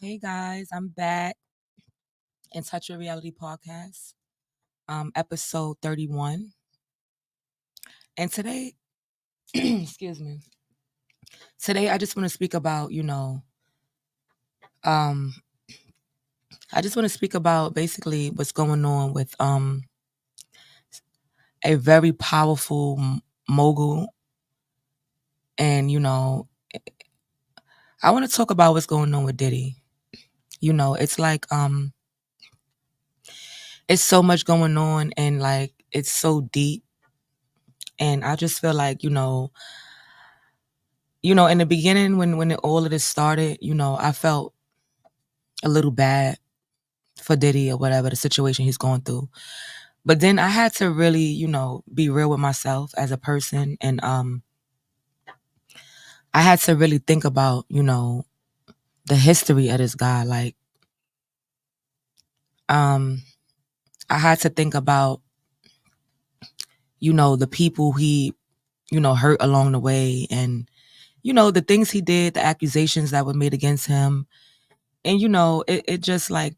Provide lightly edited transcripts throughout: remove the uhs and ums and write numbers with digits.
Hey guys, I'm back in Touch Your Reality podcast, episode 31. And today, excuse me, today I just want to speak about, um, I just want to speak about basically what's going on with a very powerful mogul. And, I want to talk about what's going on with Diddy. It's like it's so much going on and like it's so deep. And I just feel like, in the beginning when all of this started, I felt a little bad for Diddy or whatever the situation he's going through. But then I had to really, be real with myself as a person, and I had to really think about, the history of this guy. Like, um, I had to think about, the people he, hurt along the way, and the things he did, the accusations that were made against him, and it just like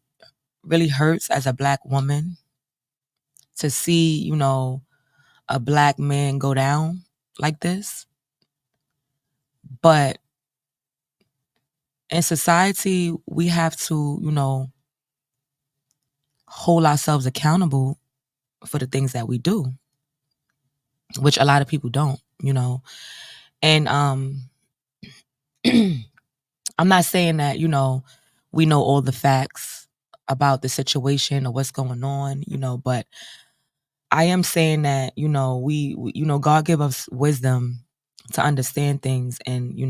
really hurts as a black woman to see, a black man go down like this. But in society, we have to, hold ourselves accountable for the things that we do, which a lot of people don't. And I'm not saying that, we know all the facts about the situation or what's going on, but I am saying that, God give us wisdom to understand things, and,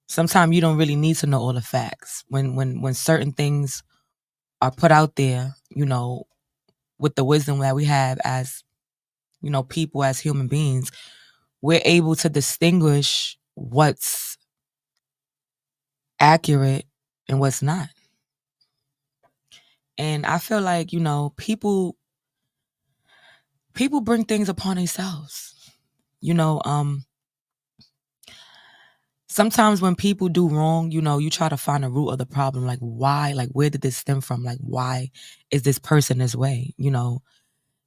sometimes you don't really need to know all the facts when certain things are put out there, with the wisdom that we have as, people, as human beings, we're able to distinguish what's accurate and what's not. And I feel like, people bring things upon themselves. You know, um, Sometimes when people do wrong, you try to find the root of the problem. Like, why? Like, where did this stem from? Like, why is this person this way?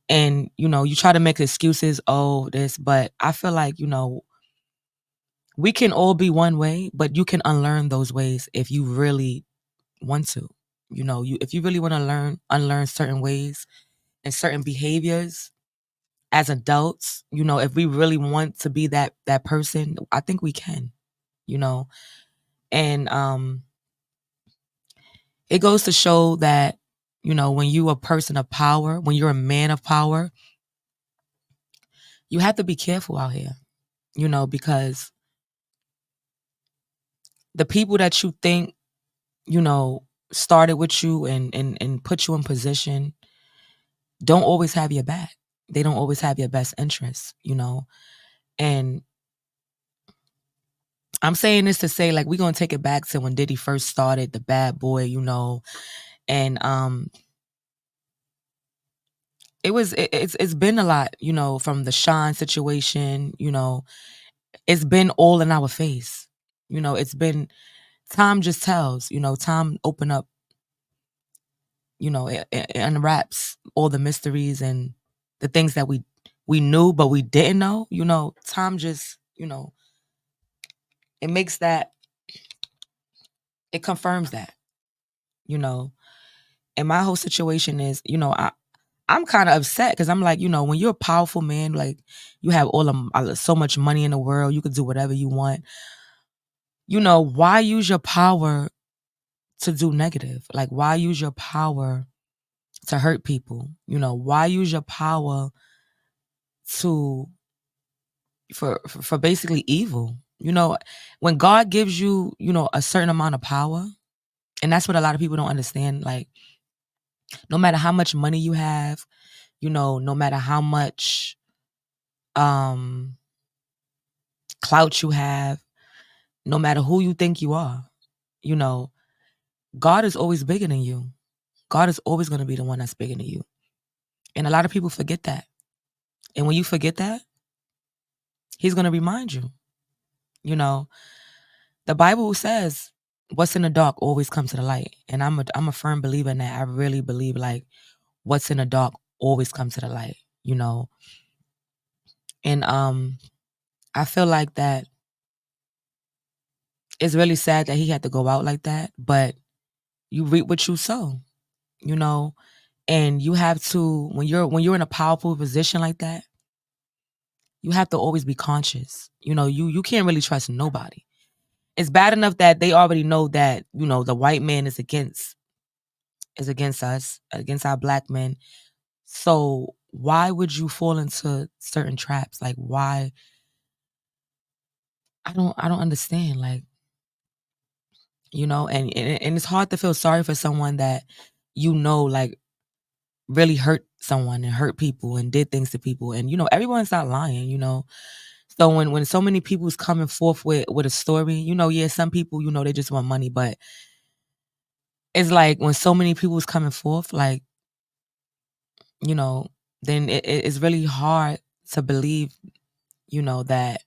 And, you try to make excuses, oh, this, but I feel like, we can all be one way, but you can unlearn those ways if you really want to. If you really want to unlearn certain ways and certain behaviors as adults, if we really want to be that person, I think we can, you know. And it goes to show that, when you're a person of power, when you're a man of power, you have to be careful out here, because the people that you think, started with you and put you in position don't always have your back. They don't always have your best interests. And I'm saying this to say, like, we're gonna take it back to when Diddy first started, the bad boy, and it's been a lot, from the Sean situation, it's been all in our face. It's been time just tells, time open up, it unwraps all the mysteries and the things that we knew but we didn't know. Time just, it makes that, it confirms that, you know. And my whole situation is, I'm kind of upset because I'm like, when you're a powerful man, like you have so much money in the world, you could do whatever you want. Why use your power to do negative? Like, why use your power to hurt people? Why use your power to for basically evil? When God gives you, a certain amount of power, and that's what a lot of people don't understand. Like, no matter how much money you have, no matter how much um clout you have, no matter who you think you are, you know, God is always bigger than you. God is always going to be the one that's bigger than you. And a lot of people forget that. And when you forget that, he's going to remind you. You know, the Bible says, what's in the dark always comes to the light. And I'm a firm believer in that. I really believe like what's in the dark always comes to the light, you know. And I feel like that it's really sad that he had to go out like that, but you reap what you sow, you know. And you have to when you're in a powerful position like that, you have to always be conscious. You know, you can't really trust nobody. It's bad enough that they already know that, you know, the white man is against us, against our black men. So why would you fall into certain traps? Like why? I don't understand. Like, you know, and it's hard to feel sorry for someone that you know like really hurt someone and hurt people and did things to people. And you know, everyone's not lying, you know. So when so many people's coming forth with a story, you know, yeah, some people, you know, they just want money, but it's like when so many people's coming forth, like, you know, then it's really hard to believe, you know, that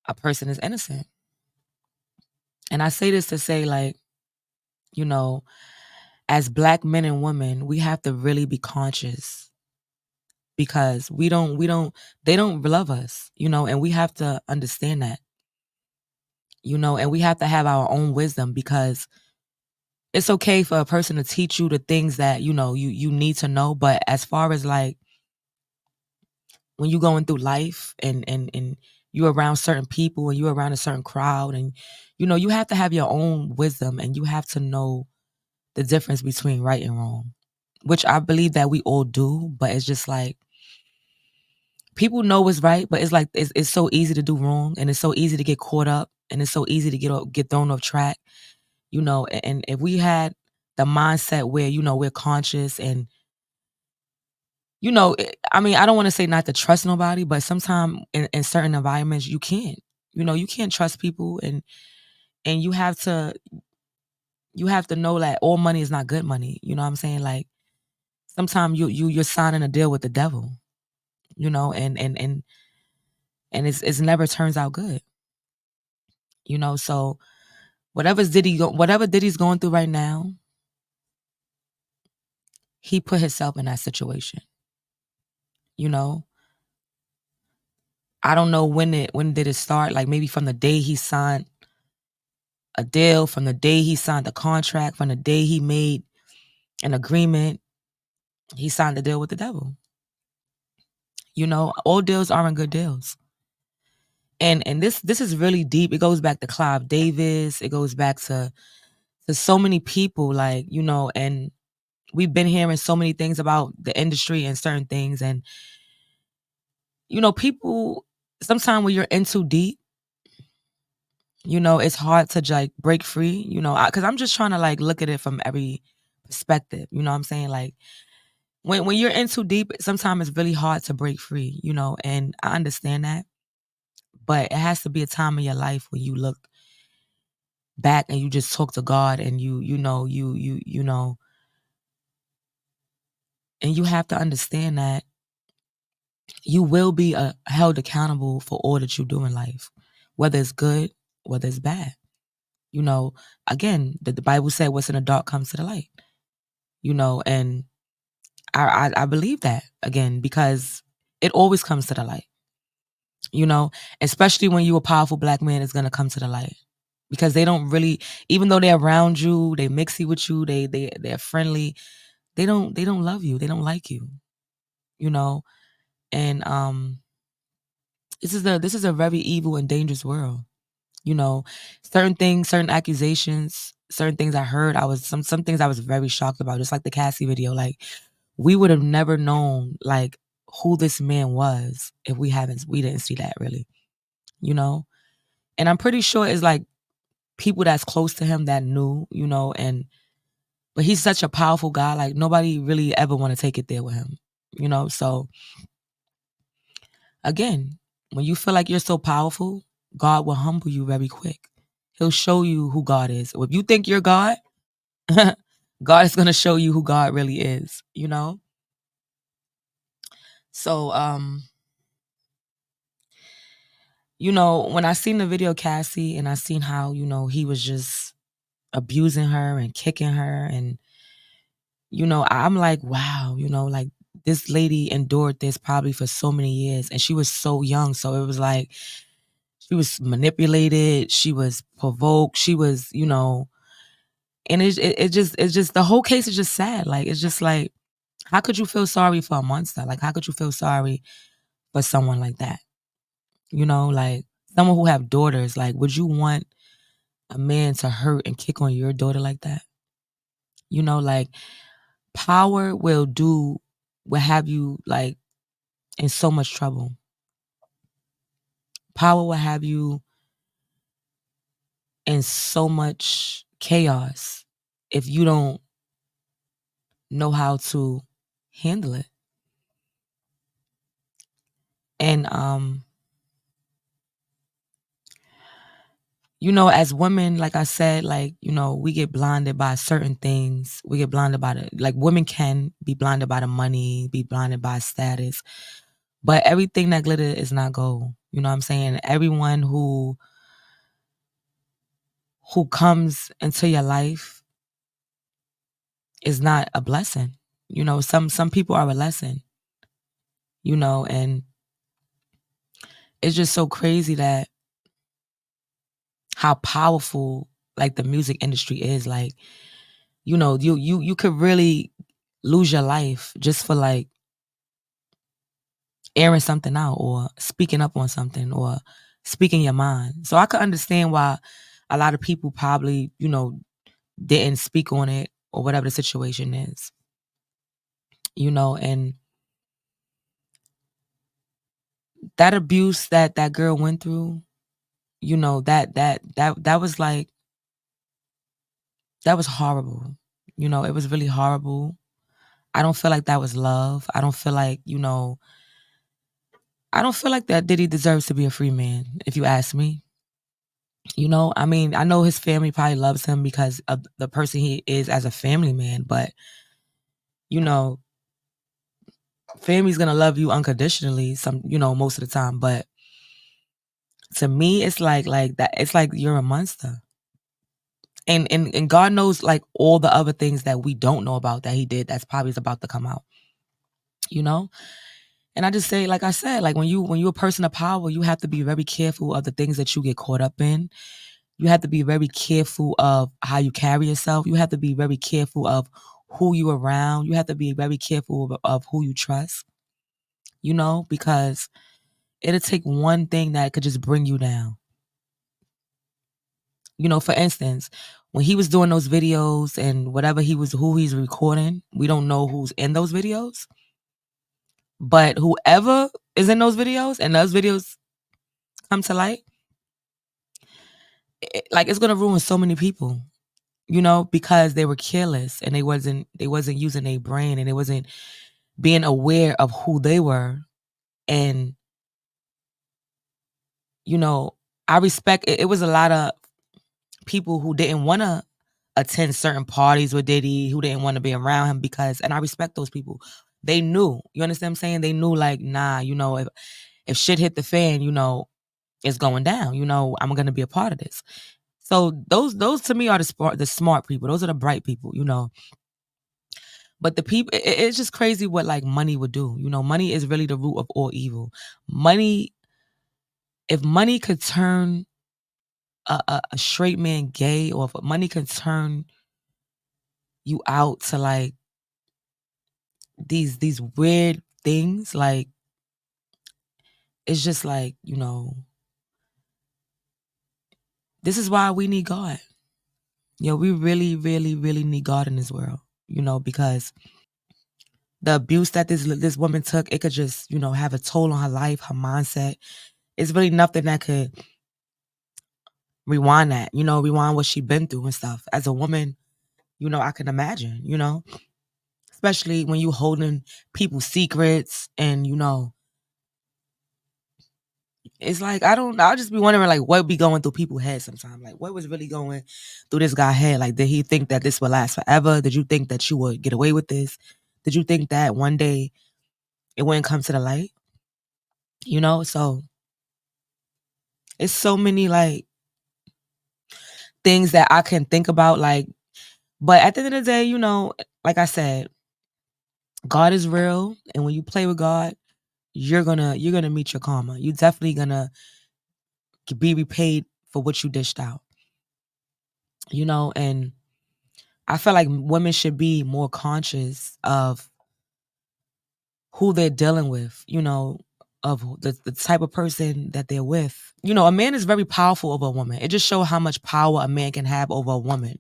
a person is innocent. And I say this to say, like, you know, as black men and women, we have to really be conscious because we don't they don't love us, you know, and we have to understand that, you know, and we have to have our own wisdom because it's okay for a person to teach you the things that, you know, you need to know. But as far as like when you're going through life and you're around certain people and you're around a certain crowd and you know, you have to have your own wisdom and you have to know the difference between right and wrong, which I believe that we all do, but it's just like people know what's right, but it's like it's so easy to do wrong and it's so easy to get caught up and it's so easy to get thrown off track, you know. And if we had the mindset where, you know, we're conscious and you know, I mean, I don't want to say not to trust nobody, but sometimes in certain environments you can't. You know, you can't trust people, and you have to know that all money is not good money. You know what I'm saying? Like sometimes you're signing a deal with the devil. You know, and it's never turns out good. You know, so whatever Diddy's going through right now, he put himself in that situation. You know, I don't know when did it start. Like maybe from the day he signed a deal, from the day he signed the contract, from the day he made an agreement, he signed the deal with the devil. You know, all deals aren't good deals. And this is really deep. It goes back to Clive Davis. It goes back to so many people, like, you know, and we've been hearing so many things about the industry and certain things. And, you know, people sometimes when you're in too deep, you know, it's hard to like break free, you know, because I'm just trying to like look at it from every perspective. You know what I'm saying? Like when you're in too deep, sometimes it's really hard to break free, you know, and I understand that. But it has to be a time in your life where you look back and you just talk to God and you know, and you have to understand that you will be held accountable for all that you do in life, whether it's good, whether it's bad. You know, again, the Bible said what's in the dark comes to the light, you know, and I believe that again because it always comes to the light, you know, especially when you're a powerful black man, it's gonna come to the light because they don't really, even though they're around you, they mixy with you, they're friendly, they don't love you, they don't like you, you know, and this is a very evil and dangerous world, you know. Certain things, certain accusations, certain things I heard, I was some things I was very shocked about, just like the Cassie video. Like we would have never known like who this man was if we didn't see that really, you know. And I'm pretty sure it's like people that's close to him that knew, you know, and but he's such a powerful guy, like nobody really ever want to take it there with him, you know. So again, when you feel like you're so powerful, God will humble you very quick. He'll show you who God is. If you think you're God, God is gonna show you who God really is, you know? So when I seen the video, Cassie, and I seen how, he was just abusing her and kicking her, and, I'm like, wow, like this lady endured this probably for so many years, and she was so young. So it was like she was manipulated, she was provoked, she was, and it's just the whole case is just sad. Like, it's just like, how could you feel sorry for a monster? Like, how could you feel sorry for someone like that? Like someone who have daughters. Like, would you want a man to hurt and kick on your daughter like that? Like power will have you like in so much trouble. Power will have you in so much chaos if you don't know how to handle it. And as women, like I said, like, we get blinded by certain things. We get blinded by like women can be blinded by the money, be blinded by status. But everything that glitter is not gold. You know what I'm saying? Everyone who comes into your life is not a blessing. Some people are a lesson. And it's just so crazy that how powerful like the music industry is. Like, you could really lose your life just for like airing something out or speaking up on something or speaking your mind. So I could understand why a lot of people probably, didn't speak on it or whatever the situation is. And that abuse that girl went through, that was like, that was horrible. It was really horrible. I don't feel like that was love. I don't feel like, I don't feel like that Diddy deserves to be a free man, if you ask me. I mean, I know his family probably loves him because of the person he is as a family man, but, family's gonna love you unconditionally most of the time. But to me, it's like that. It's like you're a monster. And God knows like all the other things that we don't know about that he did that's probably is about to come out. And I just say, like I said, like when you're a person of power, you have to be very careful of the things that you get caught up in. You have to be very careful of how you carry yourself. You have to be very careful of who you around. You have to be very careful of who you trust. Because it'll take one thing that could just bring you down. For instance, when he was doing those videos and who he's recording, we don't know who's in those videos. But whoever is in those videos and those videos come to light, it's gonna ruin so many people, because they were careless and they wasn't using their brain and they wasn't being aware of who they were. And I respect it. It was a lot of people who didn't want to attend certain parties with Diddy, who didn't want to be around him and I respect those people. They knew, you understand what I'm saying? They knew like, nah, if shit hit the fan, it's going down. I'm going to be a part of this. So those to me are the smart people. Those are the bright people, But the people, it's just crazy what like money would do. Money is really the root of all evil. If money could turn a straight man gay, or if money could turn you out to like these weird things, like it's just like, this is why we need God. We really, really, really need God in this world, because the abuse that this woman took, it could just, have a toll on her life, her mindset. It's really nothing that could rewind that, rewind what she's been through and stuff. As a woman, I can imagine, especially when you holding people's secrets and, it's like, I'll just be wondering like what be going through people's heads sometimes. Like what was really going through this guy's head? Like, did he think that this would last forever? Did you think that you would get away with this? Did you think that one day it wouldn't come to the light? So It's so many like things that I can think about, like, but at the end of the day, like I said, God is real, and when you play with God, you're gonna meet your karma. You definitely gonna be repaid for what you dished out. And I feel like women should be more conscious of who they're dealing with, of the type of person that they're with. A man is very powerful over a woman. It just shows how much power a man can have over a woman,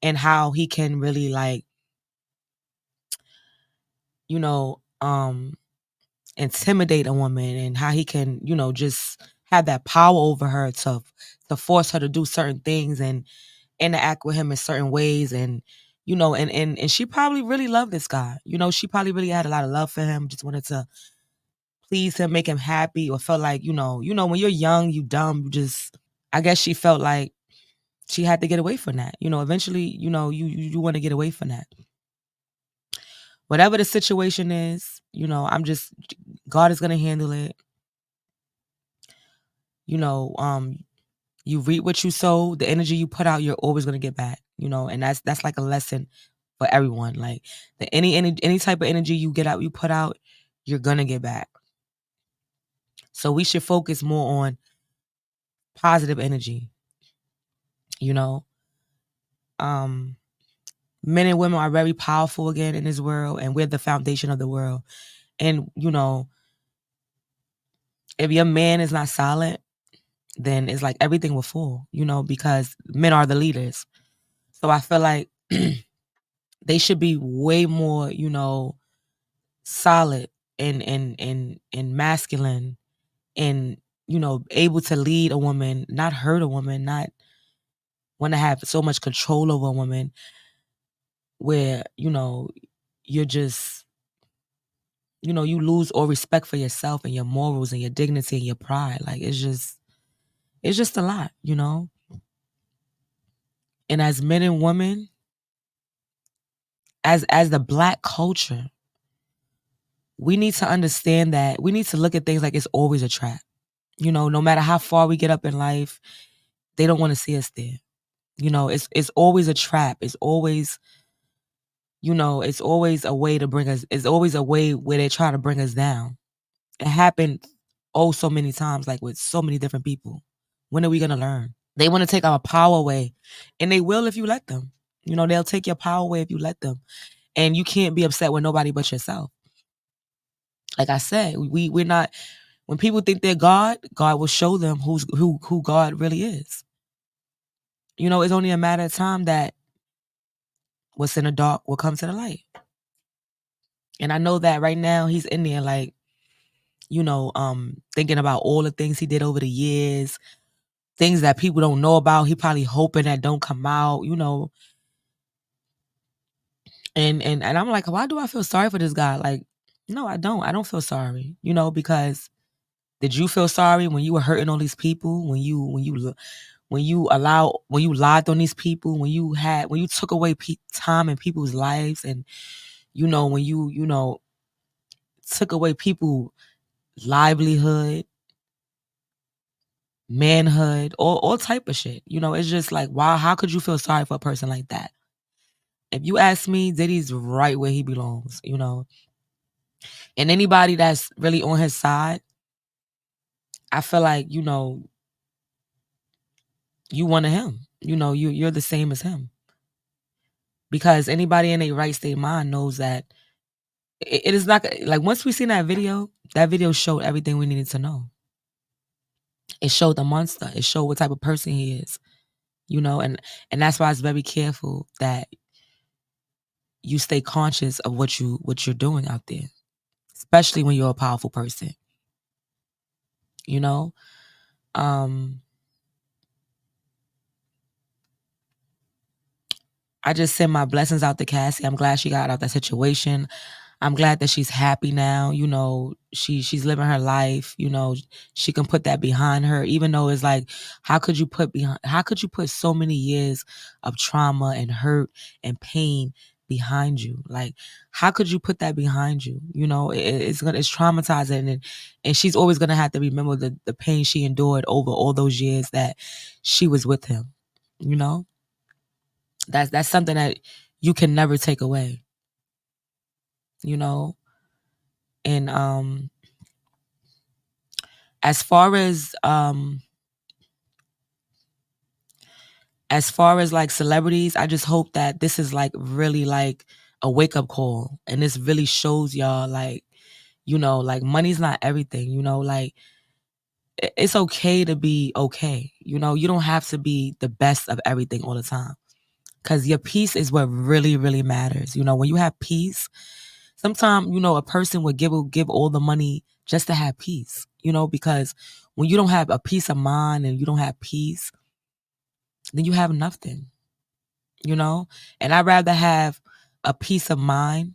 and how he can really like, intimidate a woman, and how he can, just have that power over her to force her to do certain things and interact with him in certain ways. And and she probably really loved this guy. She probably really had a lot of love for him, just wanted to please him, make him happy, or felt like, when you're young, you dumb, I guess she felt like she had to get away from that. Eventually, you want to get away from that. Whatever the situation is, God is gonna handle it. You reap what you sow. The energy you put out, you're always gonna get back. And that's like a lesson for everyone. Like any type of energy you get out, you put out, you're gonna get back. So we should focus more on positive energy. Men and women are very powerful again in this world, and we're the foundation of the world. And if your man is not solid, then it's like everything will fall, because men are the leaders. So I feel like they should be way more, solid and masculine, and able to lead a woman, not hurt a woman, not want to have so much control over a woman where you're just you lose all respect for yourself and your morals and your dignity and your pride. Like it's just a lot. And as men and women, as the Black culture, we need to understand that we need to look at things like it's always a trap. No matter how far we get up in life, they don't want to see us there. It's always a trap. It's always, it's always a way to bring us. It's always a way where they're trying to bring us down. It happened so many times, like with so many different people. When are we gonna learn? They want to take our power away, and they will if you let them. They'll take your power away if you let them, and you can't be upset with nobody but yourself. Like I said, we're not. When people think they're God, God will show them who God really is. It's only a matter of time that what's in the dark will come to the light. And I know that right now he's in there like, thinking about all the things he did over the years, things that people don't know about. He probably hoping that don't come out, And I'm like, why do I feel sorry for this guy? Like, no, I don't. I don't feel sorry, because did you feel sorry when you were hurting all these people? When you lied on these people? When you took away time in people's lives? And when you took away people's livelihood, manhood, all type of shit. It's just like, wow, how could you feel sorry for a person like that? If you ask me, Diddy's right where he belongs, And anybody that's really on his side, I feel like, you one of him. You're the same as him. Because anybody in their right state of mind knows that it is not like, once we seen that video showed everything we needed to know. It showed the monster. It showed what type of person he is. And that's why it's very careful that you stay conscious of what you're doing out there, especially when you're a powerful person. I just send my blessings out to Cassie. I'm glad she got out of that situation. I'm glad that she's happy now. She's living her life. She can put that behind her, even though it's like, how could you put so many years of trauma and hurt and pain behind you? Like, how could you put that behind you? You know, it's traumatizing, and she's always gonna have to remember the pain she endured over all those years that she was with him. You know, that's something that you can never take away. You know, and as far as like celebrities, I just hope that this is like really like a wake up call, and this really shows y'all like, you know, like money's not everything. You know, like it's okay to be okay. You know, you don't have to be the best of everything all the time, because your peace is what really, really matters. You know, when you have peace, sometimes, you know, a person would give all the money just to have peace, you know, because when you don't have a peace of mind and you don't have peace, then you have nothing, you know? And I'd rather have a peace of mind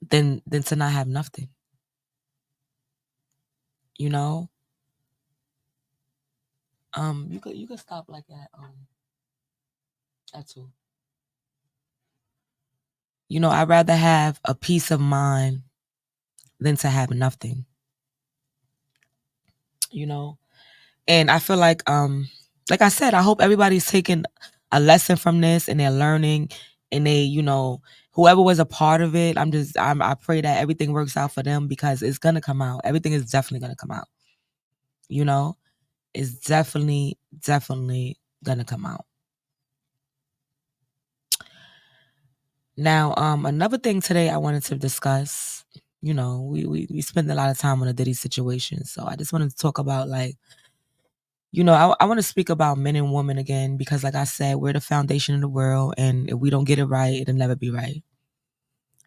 than to not have nothing, you know? You could stop like at 2. You know, I'd rather have a peace of mind than to have nothing, you know? And I feel like I said, I hope everybody's taking a lesson from this and they're learning, and they, you know, whoever was a part of it, I pray that everything works out for them, because it's gonna come out. Everything is definitely gonna come out. You know, it's definitely gonna come out. Now, another thing today I wanted to discuss. You know, we spend a lot of time on the Diddy situation, so I just wanted to talk about like, you know, I want to speak about men and women again, because, like I said, we're the foundation of the world, and if we don't get it right, it'll never be right.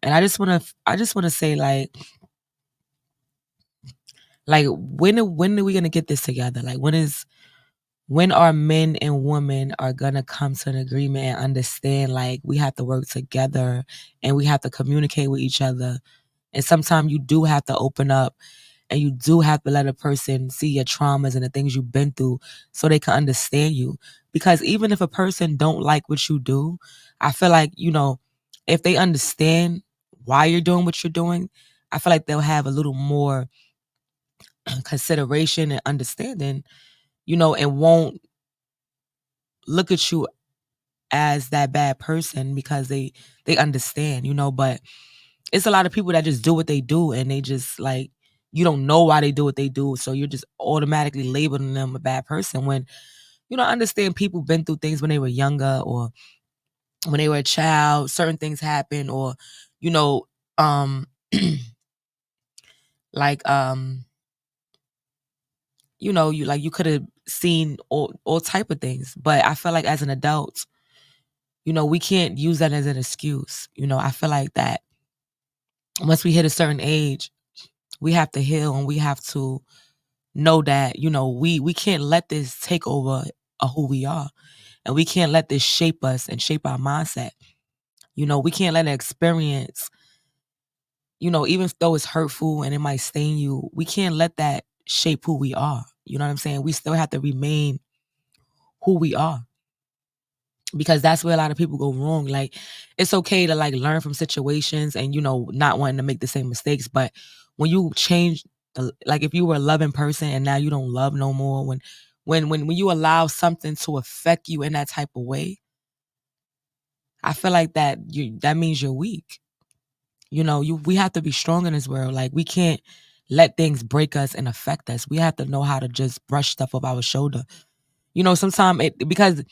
And I just want to say, like when are we gonna get this together? Like, when our men and women are gonna come to an agreement and understand, like, we have to work together and we have to communicate with each other. And sometimes you do have to open up, and you do have to let a person see your traumas and the things you've been through so they can understand you. Because even if a person don't like what you do, I feel like, you know, if they understand why you're doing what you're doing, I feel like they'll have a little more consideration and understanding, you know, and won't look at you as that bad person, because they understand, you know. But it's a lot of people that just do what they do, and they just like, you don't know why they do what they do, so you're just automatically labeling them a bad person, when you don't understand people been through things when they were younger, or when they were a child, certain things happen, or, you know, um like, you know, you could have seen all type of things. But I feel like as an adult, you know, we can't use that as an excuse. You know, I feel like that once we hit a certain age, we have to heal, and we have to know that, you know, we can't let this take over who we are, and we can't let this shape us and shape our mindset. You know, we can't let an experience, you know, even though it's hurtful and it might stain you, we can't let that shape who we are. You know what I'm saying? We still have to remain who we are, because that's where a lot of people go wrong. Like, it's okay to like learn from situations and, you know, not wanting to make the same mistakes. But when you change, like if you were a loving person and now you don't love no more, when you allow something to affect you in that type of way, I feel like that means you're weak. You know, we have to be strong in this world. Like, we can't let things break us and affect us. We have to know how to just brush stuff off our shoulder. You know, sometimes because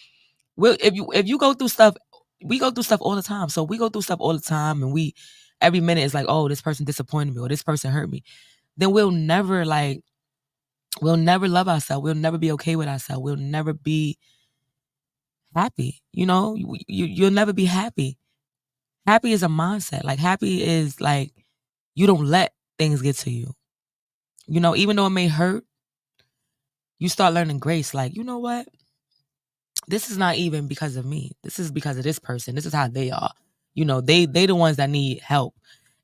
if you go through stuff, we go through stuff all the time. So we go through stuff all the time, and we every minute is like, oh, this person disappointed me, or this person hurt me. Then we'll never love ourselves. We'll never be okay with ourselves. We'll never be happy. You know, you'll never be happy. Happy is a mindset. Like, happy is like, you don't let things get to you. You know, even though it may hurt, you start learning grace. Like, you know what? This is not even because of me. This is because of this person. This is how they are. You know, they the ones that need help.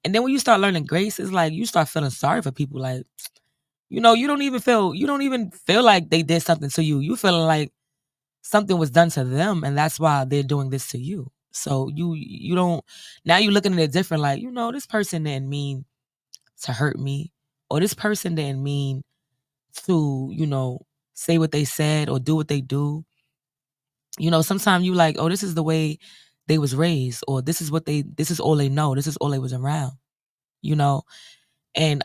And then when you start learning grace, it's like you start feeling sorry for people. Like, you know, you don't even feel like they did something to you. You feeling like something was done to them, and that's why they're doing this to you. So you don't, now you're looking at it different, like, this person didn't mean to hurt me, or this person didn't mean to, say what they said or do what they do. Sometimes you like, oh, this is the way they was raised, or this is all they know, this is all they was around, you know. And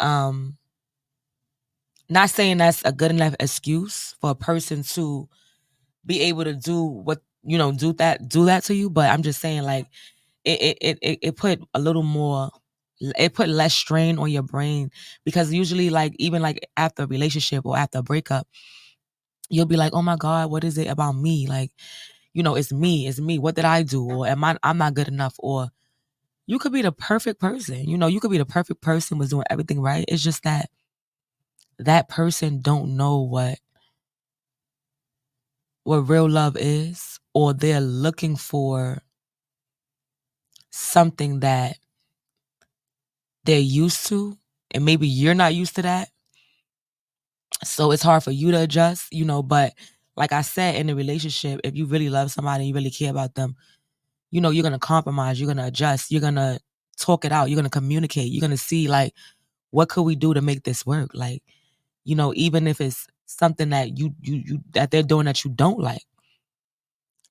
not saying that's a good enough excuse for a person to be able to do what, do that to you, but I'm just saying, like, it put a little more, it put less strain on your brain, because usually, like, even like after a relationship or after a breakup, you'll be like, oh my God, what is it about me? Like, it's me. What did I do? Or I'm not good enough. Or you could be the perfect person. You could be the perfect person, was doing everything right. It's just that that person don't know what real love is, or they're looking for something that they're used to, and maybe you're not used to that. So it's hard for you to adjust, but like I said, in a relationship, if you really love somebody, you really care about them, you're gonna compromise, you're gonna adjust, you're gonna talk it out, you're gonna communicate, you're gonna see, like, what could we do to make this work? Like, even if it's something that you that they're doing that you don't like.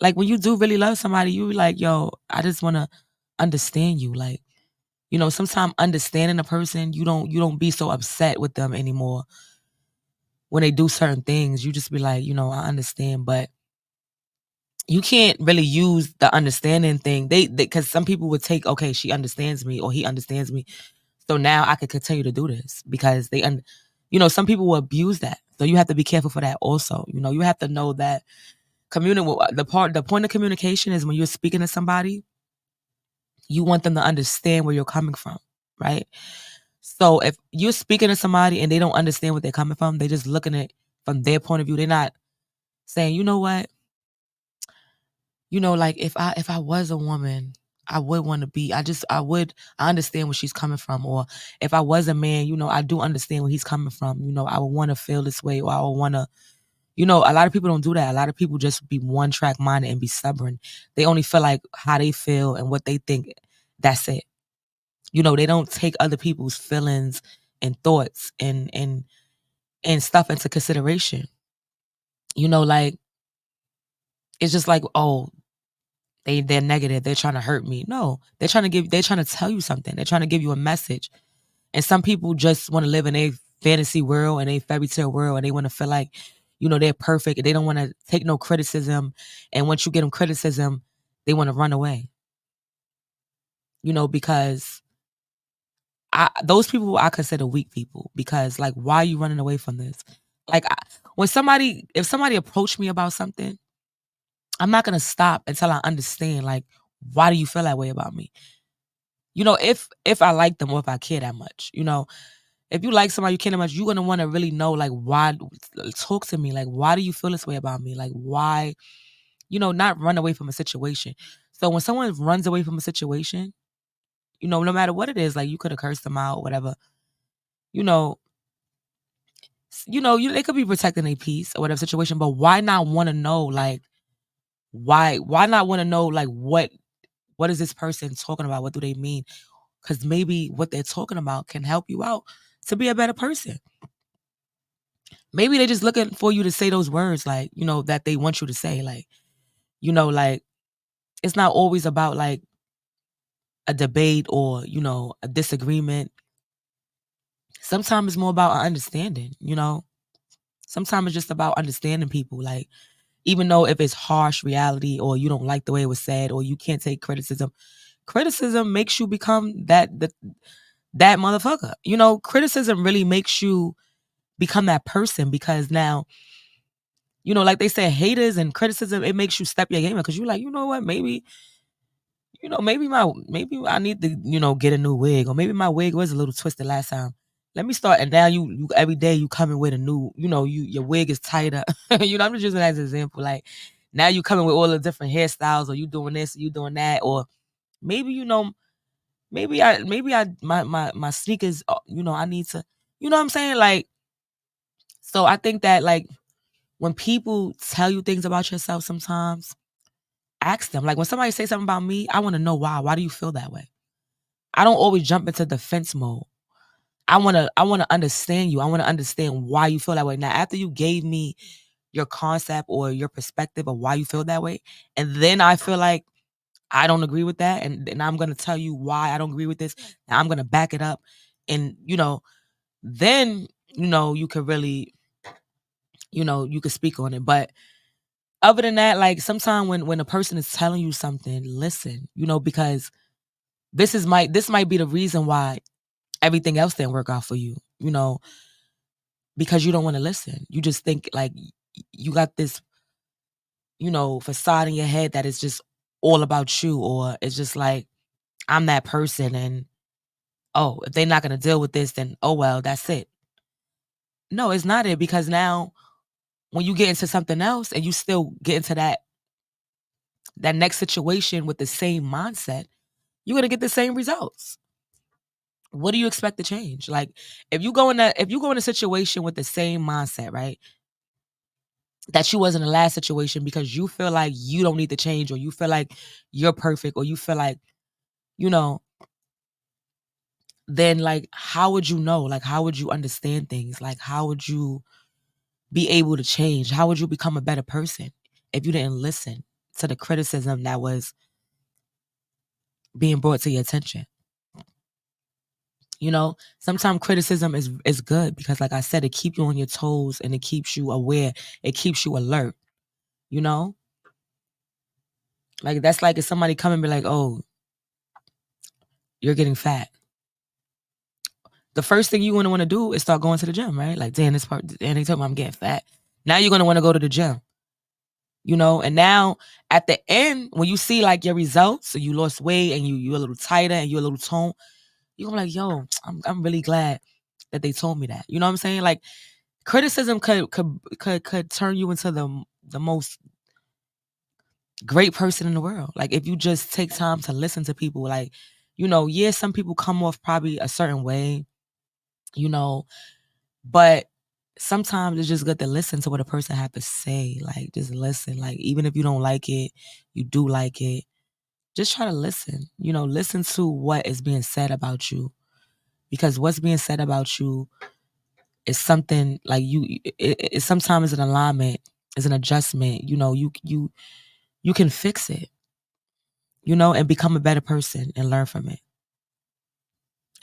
Like, when you do really love somebody, you be like, yo, I just wanna understand you. Like, sometimes understanding a person, you don't be so upset with them anymore when they do certain things. You just be like, I understand, but you can't really use the understanding thing. They because some people would take, okay, she understands me or he understands me, so now I could continue to do this because some people will abuse that. So you have to be careful for that also. You have to know that the point of communication is when you're speaking to somebody, you want them to understand where you're coming from, right? So if you're speaking to somebody and they don't understand what they're coming from, they just looking at it from their point of view. They're not saying, you know what, like, if I was a woman, I would want to be. I understand where she's coming from. Or if I was a man, I do understand where he's coming from. I would want to feel this way, or I would want to. A lot of people don't do that. A lot of people just be one track minded and be stubborn. They only feel like how they feel and what they think. That's it. They don't take other people's feelings and thoughts and stuff into consideration. Like, it's just like, oh, they're negative. They're trying to hurt me. No, they're trying to tell you something. They're trying to give you a message. And some people just want to live in a fantasy world and a fairy tale world, and they want to feel like, they're perfect. They don't want to take no criticism. And once you get them criticism, they want to run away. Because those people I consider weak people, because, like, why are you running away from this? Like, if somebody approached me about something, I'm not gonna stop until I understand, like, why do you feel that way about me? If I like them or if I care that much. If you like somebody, you care that much, you're gonna want to really know, like, why. Talk to me, like, why do you feel this way about me? Like, why? Not run away from a situation. So when someone runs away from a situation, no matter what it is, like, you could have cursed them out, whatever. You know, they could be protecting their peace or whatever situation, but why not want to know, like, why? Why not want to know, like, what is this person talking about? What do they mean? Because maybe what they're talking about can help you out to be a better person. Maybe they're just looking for you to say those words, like, that they want you to say. Like, like, it's not always about, like, a debate or, a disagreement. Sometimes it's more about an understanding. Sometimes it's just about understanding people. Like, even though if it's harsh reality, or you don't like the way it was said, or you can't take criticism makes you become that motherfucker. Criticism really makes you become that person, because now, like they say, haters and criticism, it makes you step your game up, because you're like, you know what, maybe I need to, get a new wig, or maybe my wig was a little twisted last time. Let me start. And now you every day you coming with a new, your wig is tighter. I'm just using that as an example. Like, now you coming with all the different hairstyles, or you doing this, or you doing that, or maybe, maybe my sneakers, I need to, what I'm saying? Like, so I think that, like, when people tell you things about yourself sometimes, ask them. Like when somebody say something about me, I want to know why. Why do you feel that way? I don't always jump into defense mode. I want to understand you. I want to understand why you feel that way. Now, after you gave me your concept or your perspective of why you feel that way, and then I feel like I don't agree with that, and I'm going to tell you why I don't agree with this. And I'm going to back it up, and then you could really, you could speak on it. But other than that, like sometimes when a person is telling you something, listen, because this might be the reason why everything else didn't work out for you, because you don't want to listen. You just think like you got this, facade in your head that is just all about you, or it's just like, I'm that person, and oh, if they're not going to deal with this, then oh well, that's it. No, it's not it, because now when you get into something else and you still get into that next situation with the same mindset, you're going to get the same results. What do you expect to change? Like if you go in a situation with the same mindset, right? That you was in the last situation because you feel like you don't need to change, or you feel like you're perfect, or you feel like, then like how would you know? Like how would you understand things? Like how would you be able to change? How would you become a better person if you didn't listen to the criticism that was being brought to your attention? Sometimes criticism is good because, like I said, it keeps you on your toes and it keeps you aware. It keeps you alert. Like that's like if somebody come and be like, "Oh, you're getting fat." The first thing you want to do is start going to the gym, right? Like, damn, they told me I'm getting fat. Now you're gonna want to go to the gym. And now at the end, when you see like your results, so you lost weight and you're a little tighter and you're a little toned, you're gonna be like, yo, I'm really glad that they told me that. You know what I'm saying? Like criticism could turn you into the most great person in the world. Like if you just take time to listen to people, like, some people come off probably a certain way, but sometimes it's just good to listen to what a person have to say. Like just listen. Like even if you don't like it, you do like it. Just try to listen. Listen to what is being said about you. Because what's being said about you is something like it sometimes an alignment, is an adjustment. You can fix it, and become a better person and learn from it.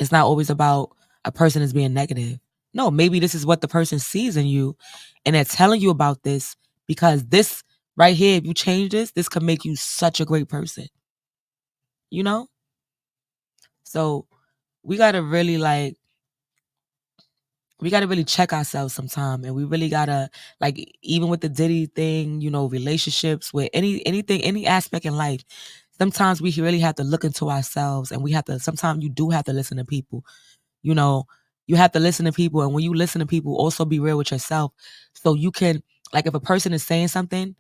It's not always about a person is being negative. No, maybe this is what the person sees in you and they're telling you about this because this right here, if you change this could make you such a great person. So we got to really check ourselves sometime, and we really gotta, like, even with the Diddy thing, relationships, with anything, any aspect in life, sometimes we really have to look into ourselves, and sometimes you do have to listen to people. You have to listen to people, and when you listen to people, also be real with yourself, so you can, like, if a person is saying something,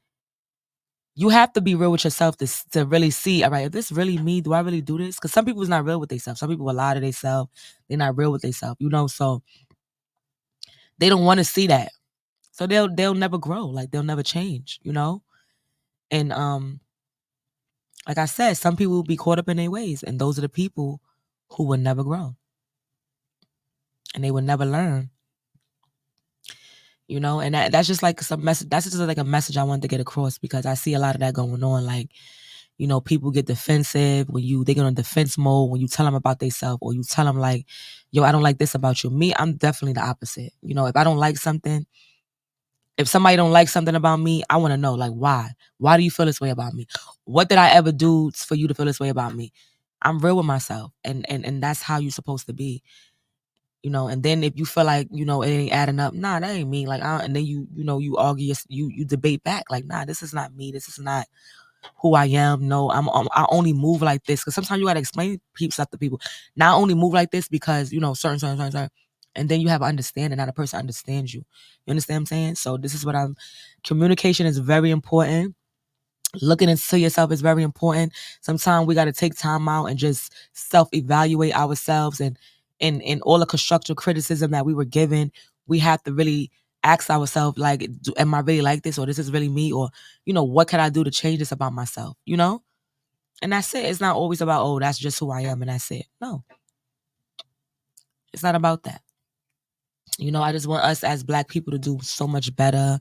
you have to be real with yourself to really see, all right, if this really me, do I really do this? Because some people is not real with themselves. Some people will lie to themselves. They're not real with themselves, so they don't want to see that. So they'll never grow. Like they'll never change, And like I said, some people will be caught up in their ways, and those are the people who will never grow. And they will never learn. And that's just like some message. That's just like a message I wanted to get across, because I see a lot of that going on. Like, people get defensive when they get on defense mode when you tell them about themselves, or you tell them like, yo, I don't like this about you. Me, I'm definitely the opposite. If I don't like something, if somebody don't like something about me, I want to know, like, why? Why do you feel this way about me? What did I ever do for you to feel this way about me? I'm real with myself, and that's how you're supposed to be. And then if you feel like, it ain't adding up, nah, that ain't me. Like, and then you argue, you debate back, like, nah, this is not me. This is not who I am. No, I only move like this. Because sometimes you got to explain stuff to people. Now I only move like this because, certain. And then you have understanding. Now the person understands you. You understand what I'm saying? So this is communication is very important. Looking into yourself is very important. Sometimes we got to take time out and just self-evaluate ourselves, and all the constructive criticism that we were given, we have to really ask ourselves, like, am I really like this, or this is really me, or, you know, what can I do to change this about myself, you know? And that's it. It's not always about, oh, that's just who I am and that's it. No, it's not about that. You know, I just want us as Black people to do so much better.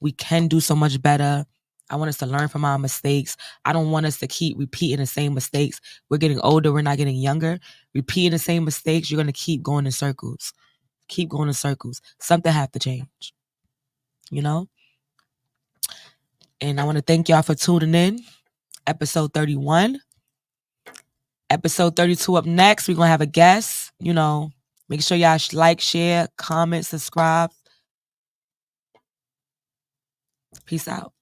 We can do so much better. I want us to learn from our mistakes. I don't want us to keep repeating the same mistakes. We're getting older. We're not getting younger. Repeating the same mistakes, you're going to keep going in circles. Keep going in circles. Something have to change, you know? And I want to thank y'all for tuning in. Episode 31. Episode 32 up next. We're going to have a guest. You know, make sure y'all like, share, comment, subscribe. Peace out.